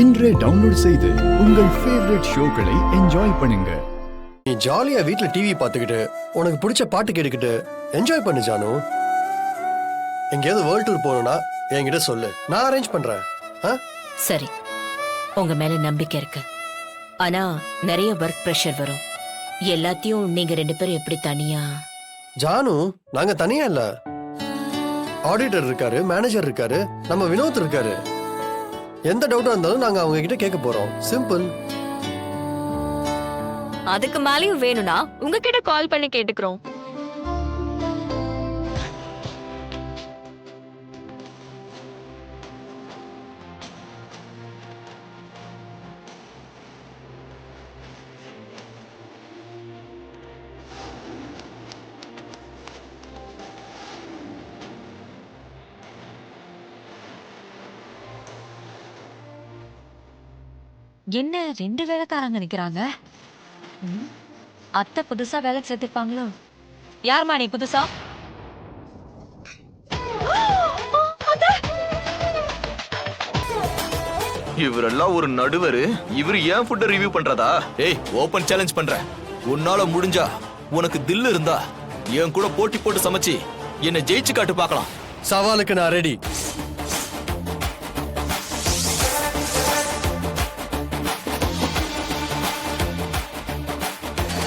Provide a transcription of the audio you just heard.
இன்றே டவுன்லோட் செய்து உங்கள் ஃபேவரட் ஷோக்களை என்ஜாய் பண்ணுங்க. நீ ஜாலியா வீட்ல டிவி பார்த்துக்கிட்டு உனக்கு பிடிச்ச பாட்டு கேட்டுக்கிட்டு என்ஜாய் பண்ணு ஜானு. எங்கேயாவது வேர்ல்ட் டூர் போகணும்னா என்கிட்ட சொல்லு, நான் அரேஞ்ச் பண்றேன். சரி, உங்க மேல நம்பிக்கை இருக்கு. ஆனா நிறைய ஒர்க் பிரஷர் வரும். எல்லாத்தையும் நீங்க 2 பேரும் எப்படி தனியா? ஜானு, நாங்க தனியா இல்ல. ஆடிட்டர் இருக்காரு, மேனேஜர் இருக்காரு, நம்ம வினோத் இருக்காரு. எந்த டவுட்டா இருந்தாலும் நாங்க அவங்க கிட்ட கேட்க போறோம். சிம்பிள். அதுக்கு மேலயும் வேணும்னா உங்ககிட்ட கால் பண்ணி கேட்டுக்கிறோம். என்ன 2 வேலைக்காரங்க நிக்கிறாங்க? அத்தை புதுசா வேலைக்கு சேர்த்திருப்பாங்களோ? யாருமா நீ புதுசா? இவரெல்லாம் ஒரு நடுவர். இவர் ஏன் ஃபுட்ட ரிவ்யூ பண்றதா? ஏய், ஓபன் சேலஞ்ச் பண்றேன். உன்னால முடிஞ்சா, உனக்கு தில்லு இருந்தா என் கூட போட்டி போட்டு சமைச்சு என்ன ஜெயிச்சு காட்டு பார்க்கலாம். சவாலுக்கு நான் ரெடி.